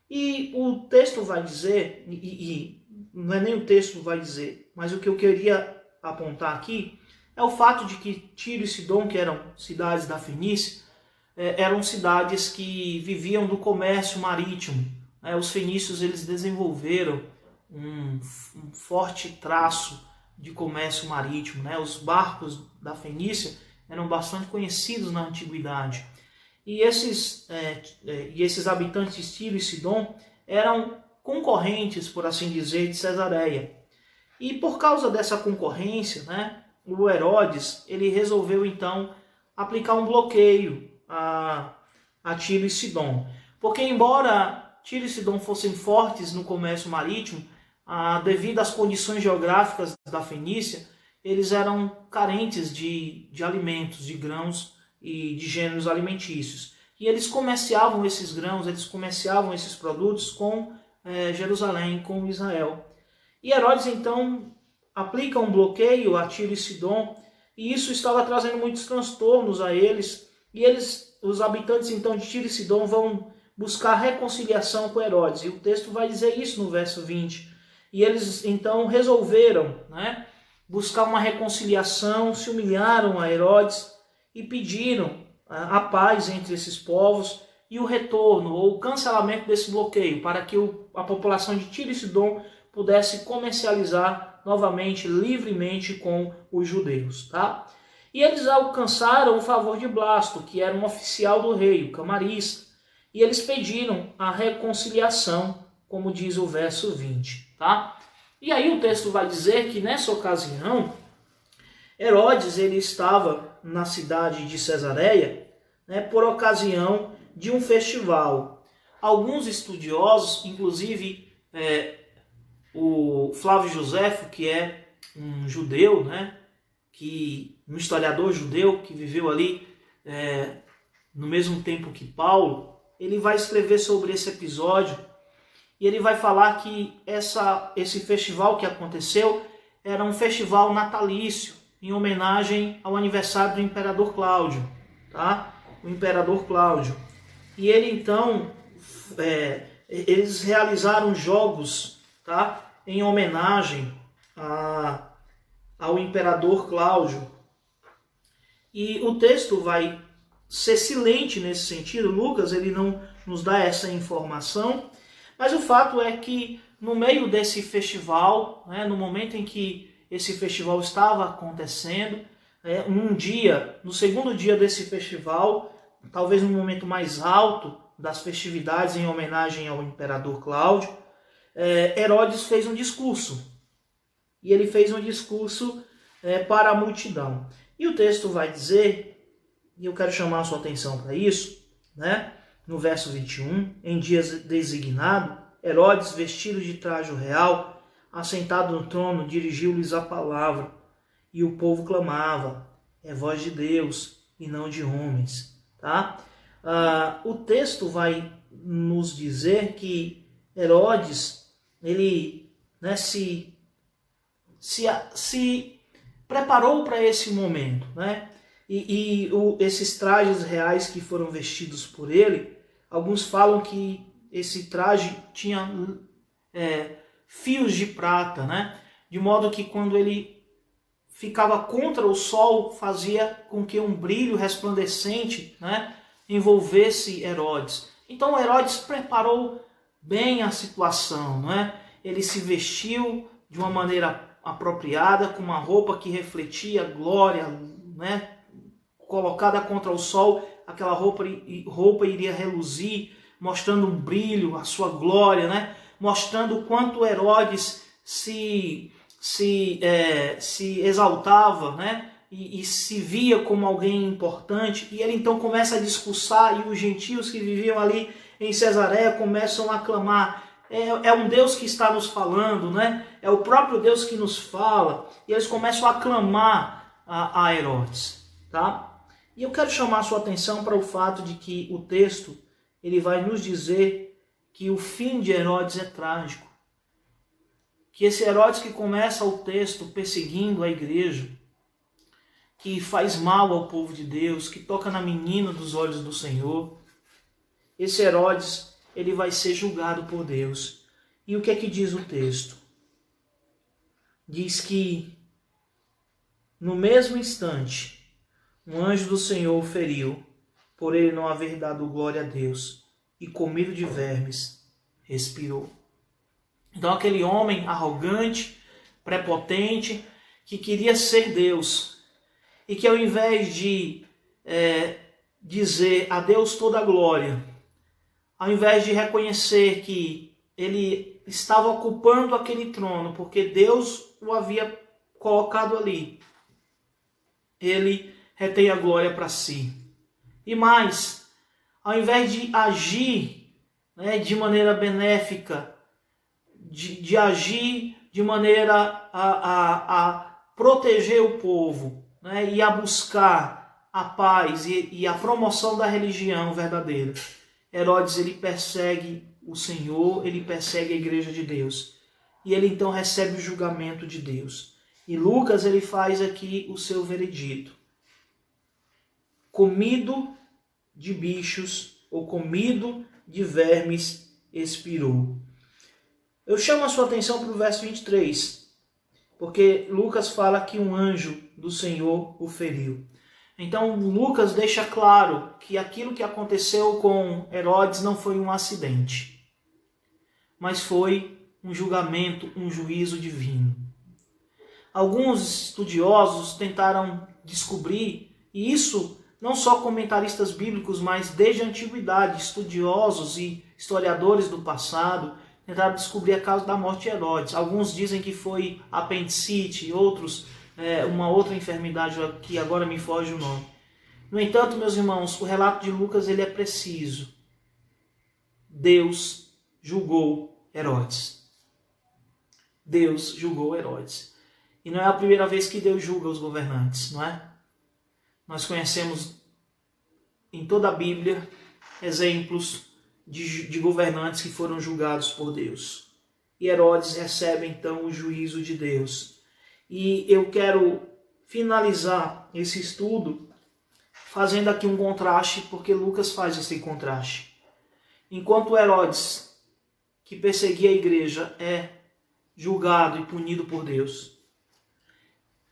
E o texto vai dizer, e não é nem o texto que vai dizer, mas o que eu queria apontar aqui é o fato de que Tiro e Sidom, que eram cidades da Fenícia, eram cidades que viviam do comércio marítimo. Os fenícios eles desenvolveram um forte traço de comércio marítimo. Os barcos da Fenícia eram bastante conhecidos na antiguidade. E esses habitantes de Tiro e Sidom eram concorrentes, por assim dizer, de Cesareia. E por causa dessa concorrência, o Herodes ele resolveu então aplicar um bloqueio a Tiro e Sidom. Porque embora Tiro e Sidom fossem fortes no comércio marítimo, devido às condições geográficas da Fenícia, eles eram carentes de alimentos, de grãos e de gêneros alimentícios. E eles comerciavam esses grãos, eles comerciavam esses produtos com Jerusalém, com Israel. E Herodes então aplica um bloqueio a Tiro e Sidom e isso estava trazendo muitos transtornos a eles, e os habitantes então de Tiro e Sidom vão buscar reconciliação com Herodes, e o texto vai dizer isso no verso 20. E eles então resolveram, né, buscar uma reconciliação, se humilharam a Herodes e pediram a paz entre esses povos e o retorno ou o cancelamento desse bloqueio, para que a população de Tiro e Sidom pudesse comercializar novamente, livremente com os judeus. Tá? E eles alcançaram o favor de Blasto, que era um oficial do rei, o camarista, e eles pediram a reconciliação, como diz o verso 20. Tá? E aí o texto vai dizer que nessa ocasião, Herodes ele estava na cidade de Cesareia, né, por ocasião de um festival. Alguns estudiosos, inclusive o Flávio Joséfo, que é um judeu, né, um historiador judeu que viveu ali no mesmo tempo que Paulo, ele vai escrever sobre esse episódio e ele vai falar que esse festival que aconteceu era um festival natalício, em homenagem ao aniversário do Imperador Cláudio, tá? O Imperador Cláudio. E ele então, eles realizaram jogos, tá? Em homenagem ao Imperador Cláudio. E o texto vai ser silente nesse sentido. Lucas ele não nos dá essa informação, mas o fato é que no meio desse festival, né, no momento em que esse festival estava acontecendo, no segundo dia desse festival, talvez no momento mais alto das festividades em homenagem ao Imperador Cláudio, Herodes fez um discurso. E ele fez um discurso para a multidão. E o texto vai dizer, e eu quero chamar a sua atenção para isso, né? No verso 21, em dia designado, Herodes, vestido de trajo real, assentado no trono, dirigiu-lhes a palavra, e o povo clamava, é voz de Deus e não de homens. Tá? O texto vai nos dizer que Herodes, ele, né, se preparou para esse momento, né? Esses trajes reais que foram vestidos por ele, alguns falam que esse traje tinha fios de prata, né? De modo que quando ele ficava contra o sol, fazia com que um brilho resplandecente, né, envolvesse Herodes. Então Herodes preparou bem a situação, né? Ele se vestiu de uma maneira apropriada, com uma roupa que refletia glória, né? Colocada contra o sol, aquela roupa iria reluzir, mostrando um brilho, a sua glória, né? Mostrando o quanto Herodes se exaltava, né? E se via como alguém importante. E ele então começa a discursar, e os gentios que viviam ali em Cesareia começam a clamar, é um Deus que está nos falando, né? É o próprio Deus que nos fala. E eles começam a clamar a Herodes, tá? E eu quero chamar a sua atenção para o fato de que o texto ele vai nos dizer que o fim de Herodes é trágico. Que esse Herodes que começa o texto perseguindo a igreja, que faz mal ao povo de Deus, que toca na menina dos olhos do Senhor, esse Herodes ele vai ser julgado por Deus. E o que é que diz o texto? Diz que no mesmo instante um anjo do Senhor o feriu, por ele não haver dado glória a Deus, e comido de vermes, respirou. Então aquele homem arrogante, prepotente, que queria ser Deus, e que ao invés de dizer a Deus toda a glória, ao invés de reconhecer que ele estava ocupando aquele trono, porque Deus o havia colocado ali, ele retém a glória para si. E mais, ao invés de agir, né, de maneira benéfica, de agir de maneira a proteger o povo, né, e a buscar a paz e a promoção da religião verdadeira, Herodes ele persegue o Senhor, ele persegue a igreja de Deus. E ele então recebe o julgamento de Deus. E Lucas ele faz aqui o seu veredito. Comido de bichos ou comido de vermes expirou. Eu chamo a sua atenção para o verso 23, porque Lucas fala que um anjo do Senhor o feriu. Então Lucas deixa claro que aquilo que aconteceu com Herodes não foi um acidente, mas foi um julgamento, um juízo divino. Alguns estudiosos tentaram descobrir, e isso não só comentaristas bíblicos, mas desde a antiguidade, estudiosos e historiadores do passado, tentaram descobrir a causa da morte de Herodes. Alguns dizem que foi apendicite, outros uma outra enfermidade que agora me foge o nome. No entanto, meus irmãos, o relato de Lucas ele é preciso. Deus julgou Herodes. Deus julgou Herodes. E não é a primeira vez que Deus julga os governantes, não é? Nós conhecemos em toda a Bíblia exemplos de governantes que foram julgados por Deus. E Herodes recebe então o juízo de Deus. E eu quero finalizar esse estudo fazendo aqui um contraste, porque Lucas faz esse contraste. Enquanto Herodes, que perseguia a igreja, é julgado e punido por Deus.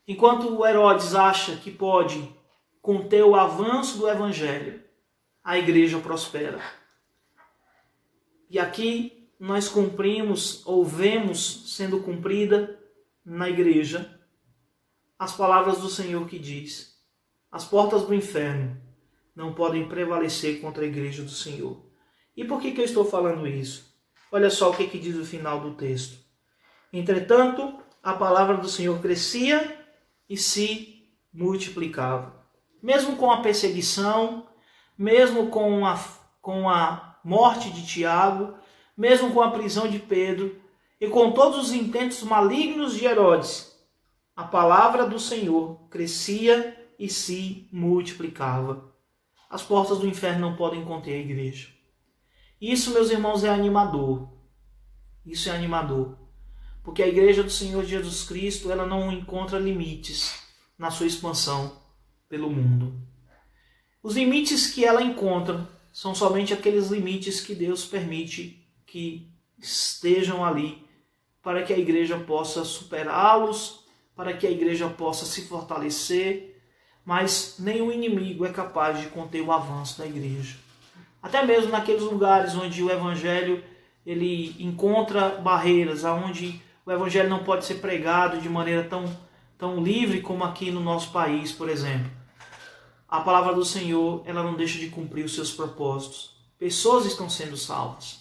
Enquanto Herodes acha que pode conter o avanço do evangelho, a igreja prospera. E aqui nós cumprimos, ou vemos sendo cumprida na igreja, as palavras do Senhor que diz: as portas do inferno não podem prevalecer contra a igreja do Senhor. E por que eu estou falando isso? Olha só o que diz o final do texto. Entretanto, a palavra do Senhor crescia e se multiplicava. Mesmo com a perseguição, mesmo com a morte de Tiago, mesmo com a prisão de Pedro e com todos os intentos malignos de Herodes, a palavra do Senhor crescia e se multiplicava. As portas do inferno não podem conter a igreja. Isso, meus irmãos, é animador. Isso é animador. Porque a igreja do Senhor Jesus Cristo, ela não encontra limites na sua expansão pelo mundo. Os limites que ela encontra são somente aqueles limites que Deus permite que estejam ali para que a igreja possa superá-los, para que a igreja possa se fortalecer, mas nenhum inimigo é capaz de conter o avanço da igreja. Até mesmo naqueles lugares onde o evangelho ele encontra barreiras, onde o evangelho não pode ser pregado de maneira tão livre como aqui no nosso país, por exemplo. A palavra do Senhor, ela não deixa de cumprir os seus propósitos. Pessoas estão sendo salvas.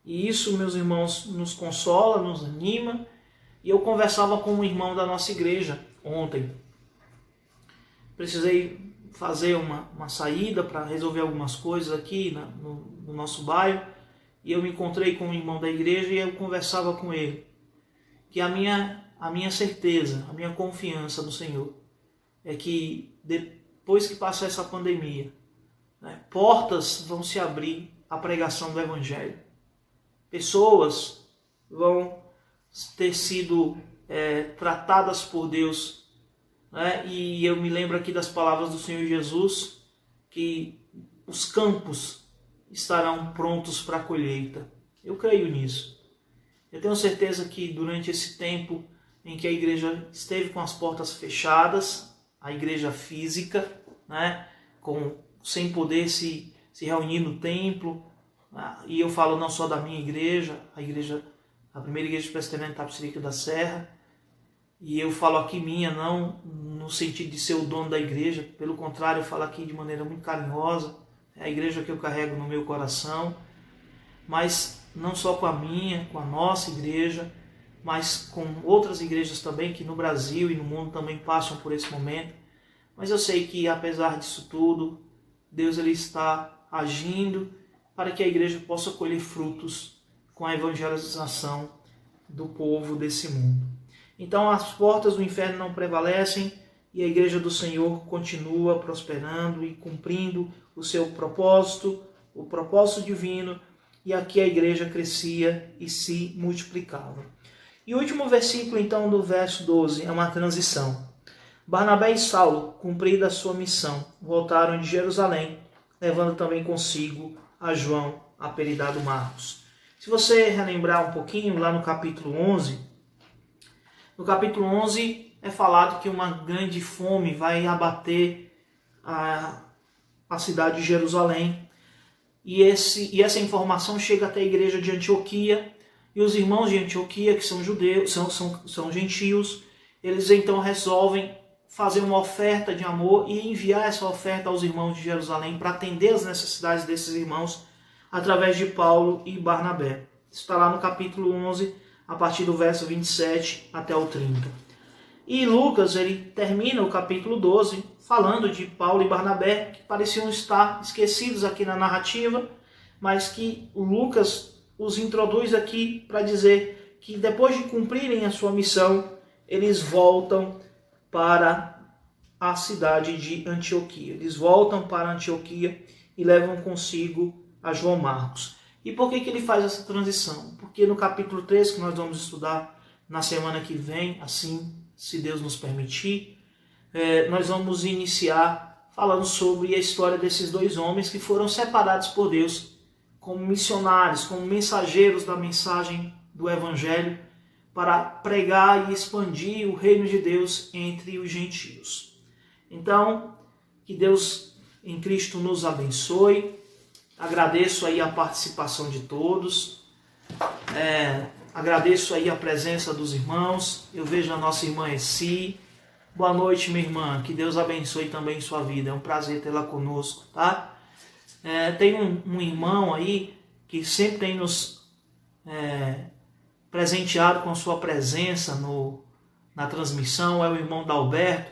E isso, meus irmãos, nos consola, nos anima. E eu conversava com um irmão da nossa igreja ontem. Precisei fazer uma saída para resolver algumas coisas aqui no nosso bairro. E eu me encontrei com um irmão da igreja e eu conversava com ele. Que a minha certeza, a minha confiança no Senhor é que depois que passar essa pandemia, portas vão se abrir à pregação do Evangelho. Pessoas vão ter sido tratadas por Deus. E eu me lembro aqui das palavras do Senhor Jesus, que os campos estarão prontos para a colheita. Eu creio nisso. Eu tenho certeza que durante esse tempo em que a igreja esteve com as portas fechadas, a igreja física, sem poder se reunir no templo, e eu falo não só da minha igreja, a primeira igreja presbiteriana de Itapecerica da Serra, e eu falo aqui minha não no sentido de ser o dono da igreja, pelo contrário, eu falo aqui de maneira muito carinhosa, é a igreja que eu carrego no meu coração, mas não só com a minha, com a nossa igreja, mas com outras igrejas também que no Brasil e no mundo também passam por esse momento. Mas eu sei que apesar disso tudo, Deus ele está agindo para que a igreja possa colher frutos com a evangelização do povo desse mundo. Então as portas do inferno não prevalecem e a igreja do Senhor continua prosperando e cumprindo o seu propósito, o propósito divino, e aqui a igreja crescia e se multiplicava. E o último versículo, então, do verso 12, é uma transição. Barnabé e Saulo, cumprida a sua missão, voltaram de Jerusalém, levando também consigo a João, apelidado Marcos. Se você relembrar um pouquinho, lá no capítulo 11, é falado que uma grande fome vai abater a cidade de Jerusalém. E essa informação chega até a igreja de Antioquia, e os irmãos de Antioquia, que são judeus, são gentios, eles então resolvem fazer uma oferta de amor e enviar essa oferta aos irmãos de Jerusalém para atender as necessidades desses irmãos através de Paulo e Barnabé. Isso está lá no capítulo 11, a partir do verso 27 até o 30. E Lucas, ele termina o capítulo 12 falando de Paulo e Barnabé, que pareciam estar esquecidos aqui na narrativa, mas que o Lucas os introduz aqui para dizer que depois de cumprirem a sua missão, eles voltam para a cidade de Antioquia. Eles voltam para Antioquia e levam consigo a João Marcos. E por que ele faz essa transição? Porque no capítulo 3, que nós vamos estudar na semana que vem, assim, se Deus nos permitir, nós vamos iniciar falando sobre a história desses dois homens que foram separados por Deus como missionários, como mensageiros da mensagem do Evangelho para pregar e expandir o reino de Deus entre os gentios. Então, que Deus em Cristo nos abençoe. Agradeço aí a participação de todos. Agradeço aí a presença dos irmãos. Eu vejo a nossa irmã Essi. Boa noite, minha irmã. Que Deus abençoe também sua vida. É um prazer tê-la conosco, tá? Tem um irmão aí que sempre tem nos presenteado com sua presença na transmissão. É o irmão Dalberto,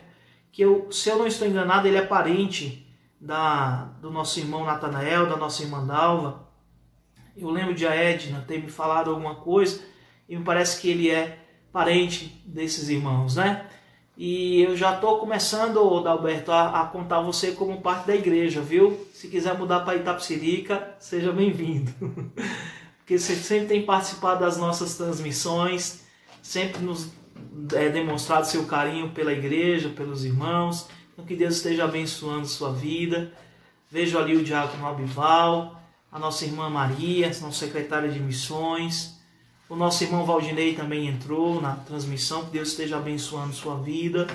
que se eu não estou enganado, ele é parente do nosso irmão Natanael, da nossa irmã Dalva. Eu lembro de a Edna ter me falado alguma coisa e me parece que ele é parente desses irmãos, né? E eu já estou começando, Dalberto, a contar você como parte da igreja, viu? Se quiser mudar para Itapecerica, seja bem-vindo. Porque você sempre tem participado das nossas transmissões, sempre nos demonstrado seu carinho pela igreja, pelos irmãos. Então que Deus esteja abençoando sua vida. Vejo ali o diácono Abival, a nossa irmã Maria, nossa secretária de missões. O nosso irmão Valdinei também entrou na transmissão. Que Deus esteja abençoando sua vida.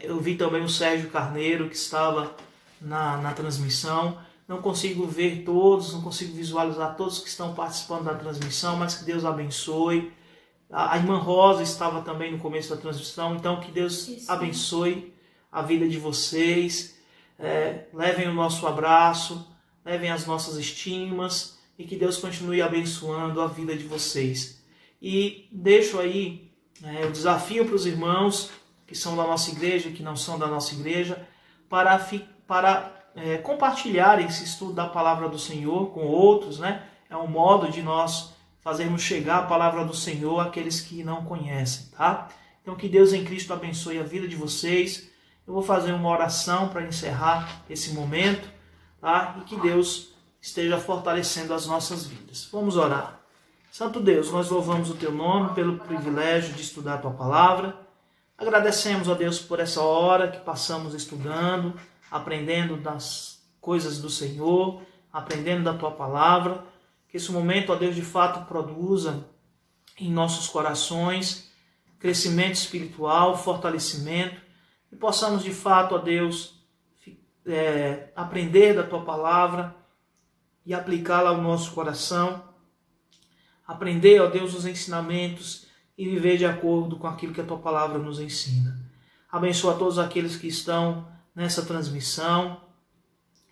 Eu vi também o Sérgio Carneiro, que estava na transmissão. Não consigo ver todos, não consigo visualizar todos que estão participando da transmissão, mas que Deus abençoe. A irmã Rosa estava também no começo da transmissão. Então que Deus abençoe a vida de vocês. Levem o nosso abraço, levem as nossas estimas. E que Deus continue abençoando a vida de vocês. E deixo aí o desafio para os irmãos que são da nossa igreja, que não são da nossa igreja, para compartilhar esse estudo da palavra do Senhor com outros, né? É um modo de nós fazermos chegar a palavra do Senhor àqueles que não conhecem, tá? Então que Deus em Cristo abençoe a vida de vocês. Eu vou fazer uma oração para encerrar esse momento, tá? E que Deus esteja fortalecendo as nossas vidas. Vamos orar. Santo Deus, nós louvamos o Teu nome pelo privilégio de estudar a Tua palavra. Agradecemos a Deus por essa hora que passamos estudando, aprendendo das coisas do Senhor, aprendendo da Tua palavra. Que esse momento, ó Deus, de fato produza em nossos corações crescimento espiritual, fortalecimento, e possamos de fato, ó Deus, aprender da Tua palavra e aplicá-la ao nosso coração, aprender, ó Deus, os ensinamentos e viver de acordo com aquilo que a Tua palavra nos ensina. Abençoa todos aqueles que estão nessa transmissão,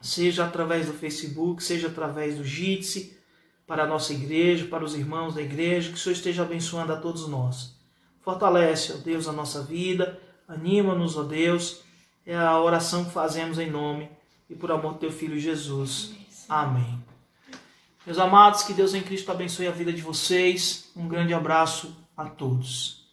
seja através do Facebook, seja através do Jitsi, para a nossa igreja, para os irmãos da igreja, que o Senhor esteja abençoando a todos nós. Fortalece, ó Deus, a nossa vida, anima-nos, ó Deus, é a oração que fazemos em nome e por amor do Teu Filho Jesus. Amém. Meus amados, que Deus em Cristo abençoe a vida de vocês. Um grande abraço a todos.